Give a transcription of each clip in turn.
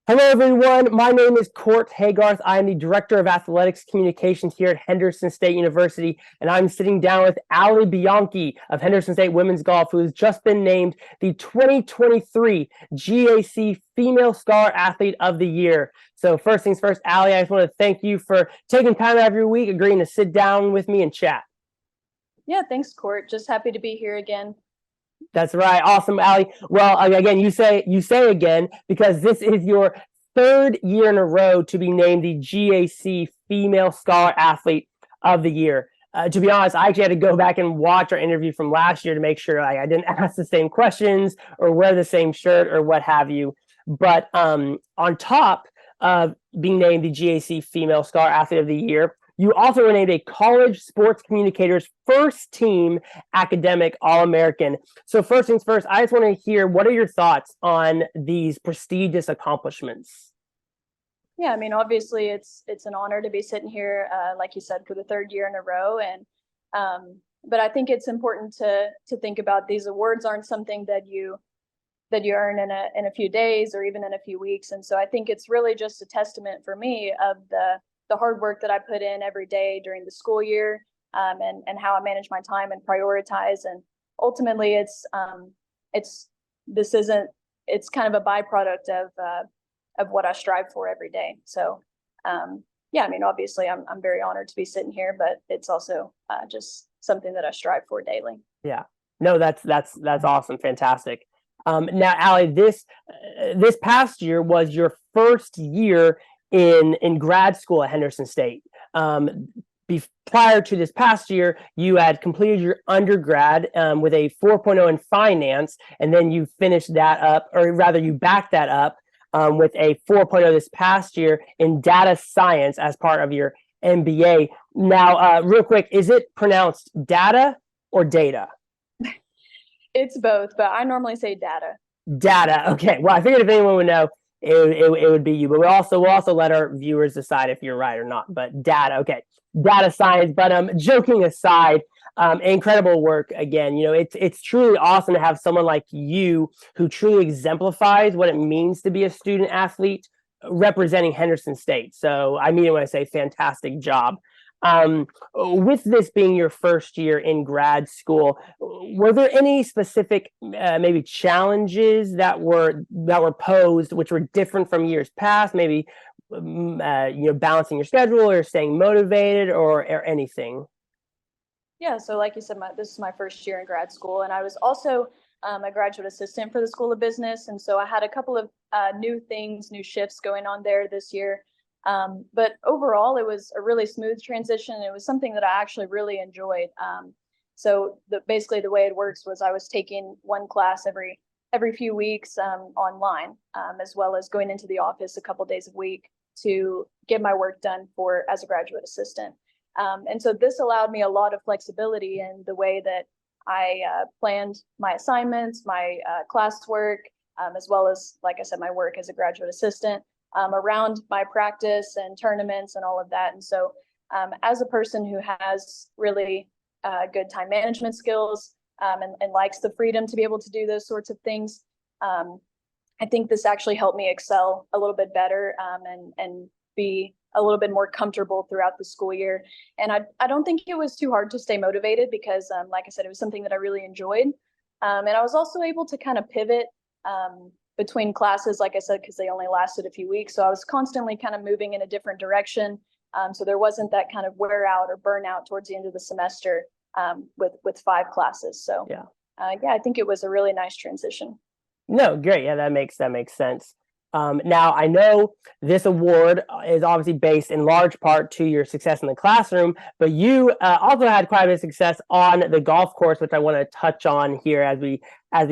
Hello, everyone. My name is Court Haygarth. I am the Director of Athletics Communications here at Henderson State University, and I'm sitting down with Allie Bianchi of Henderson State Women's Golf, who has just been named the 2023 GAC Female Scholar Athlete of the Year. So first things first, Allie, I just want to thank you for taking time out of your week, agreeing to sit down with me and chat. Yeah, thanks, Court. Just happy to be here again. That's right. Awesome, Allie. Well, again, you say again because this is your third year in a row to be named the GAC Female Scholar Athlete of the Year. To be honest, I actually had to go back and watch our interview from last year to make sure I didn't ask the same questions or wear the same shirt or what have you. But on top of being named the GAC Female Scholar Athlete of the Year, you also were named a college sports communicators first team academic All-American. So first things first, I just want to hear, what are your thoughts on these prestigious accomplishments? Yeah, I mean, obviously it's an honor to be sitting here, like you said, for the third year in a row. And but I think it's important to think about these awards aren't something that you earn in a few days or even in a few weeks. And so I think it's really just a testament for me of the hard work that I put in every day during the school year, and how I manage my time and prioritize. And ultimately it's kind of a byproduct of what I strive for every day. So yeah, I mean, obviously I'm very honored to be sitting here, but it's also just something that I strive for daily. Yeah, no, that's awesome. Fantastic. Now, Allie, this past year was your first year in grad school at Henderson State. Prior to this past year, you had completed your undergrad with a 4.0 in finance, and then you finished that up, or rather you backed that up with a 4.0 this past year in data science as part of your MBA. Now, real quick, is it pronounced data or data? It's both, but I normally say data. Data. Okay. Well, I figured if anyone would know, it would be you. But we'll also let our viewers decide if you're right or not. But data. Okay. Data science. But joking aside, incredible work again. You know, it's truly awesome to have someone like you who truly exemplifies what it means to be a student athlete representing Henderson State. So I mean it when I say fantastic job. With this being your first year in grad school, were there any specific maybe challenges that were posed which were different from years past? Maybe balancing your schedule or staying motivated or anything? Yeah, so like you said, this is my first year in grad school, and I was also a graduate assistant for the School of Business, and so I had a couple of new shifts going on there this year. But overall, it was a really smooth transition. It was something that I actually really enjoyed. So basically the way it works was I was taking one class every few weeks online, as well as going into the office a couple days a week to get my work done as a graduate assistant. And so this allowed me a lot of flexibility in the way that I planned my assignments, my classwork, as well as, like I said, my work as a graduate assistant. Around my practice and tournaments and all of that. And so as a person who has really good time management skills and likes the freedom to be able to do those sorts of things, I think this actually helped me excel a little bit better and be a little bit more comfortable throughout the school year. And I don't think it was too hard to stay motivated because, like I said, it was something that I really enjoyed. And I was also able to kind of pivot between classes, like I said, because they only lasted a few weeks. So I was constantly kind of moving in a different direction. So there wasn't that kind of wear out or burnout towards the end of the semester with 5 classes. So yeah, I think it was a really nice transition. No, great. Yeah, that makes sense. Now, I know this award is obviously based in large part to your success in the classroom, but you also had quite a bit of success on the golf course, which I want to touch on here as we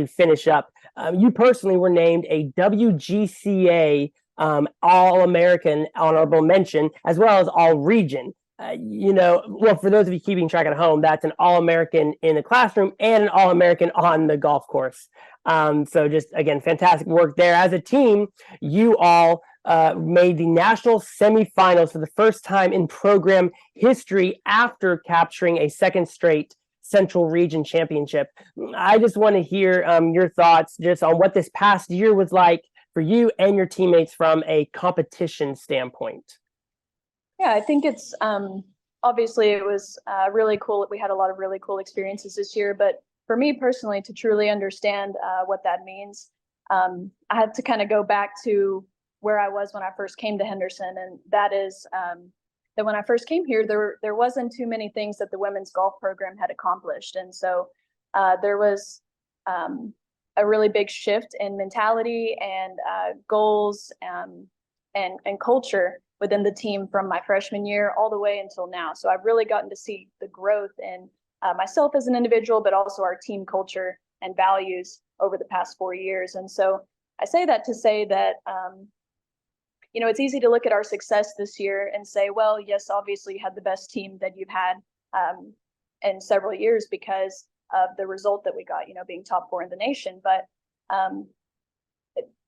finish up. You personally were named a WGCA All-American honorable mention, as well as All-Region. Well, for those of you keeping track at home, that's an All-American in the classroom and an All-American on the golf course. So just, again, fantastic work there. As a team, you all made the national semifinals for the first time in program history after capturing a second straight Central Region Championship. I just want to hear your thoughts just on what this past year was like for you and your teammates from a competition standpoint? Yeah, I think it's obviously it was really cool. We had a lot of really cool experiences this year, but for me personally, to truly understand what that means, I had to kind of go back to where I was when I first came to Henderson, and that is that when I first came here, there wasn't too many things that the women's golf program had accomplished, and so there was a really big shift in mentality and goals and culture within the team from my freshman year all the way until now. So I've really gotten to see the growth in myself as an individual, but also our team culture and values over the past 4 years. And so I say that to say that, it's easy to look at our success this year and say, well, yes, obviously you had the best team that you've had in several years because of the result that we got, being top 4 in the nation. But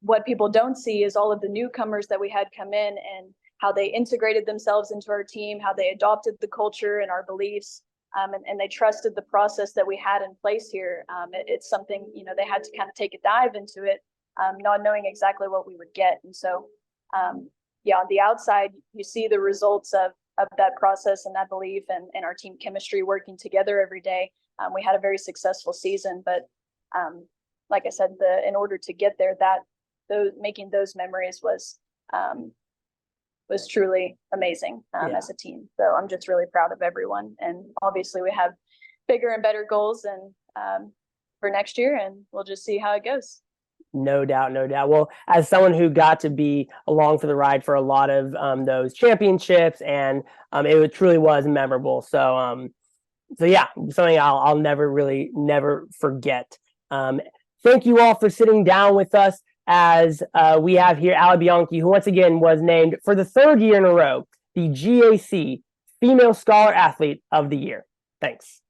what people don't see is all of the newcomers that we had come in and how they integrated themselves into our team, how they adopted the culture and our beliefs, and they trusted the process that we had in place here. It's something, they had to kind of take a dive into it, not knowing exactly what we would get. And so, on the outside, you see the results of that process and that belief and our team chemistry working together every day. We had a very successful season, but like I said, in order to get there, making those memories was truly amazing as a team. So I'm just really proud of everyone. And obviously we have bigger and better goals and for next year, and we'll just see how it goes. No doubt, no doubt. Well, as someone who got to be along for the ride for a lot of those championships, and it truly was memorable. So yeah, something I'll never forget. Thank you all for sitting down with us as we have here Allie Bianchi, who once again was named for the 3rd year in a row the GAC Female Scholar Athlete of the Year. Thanks.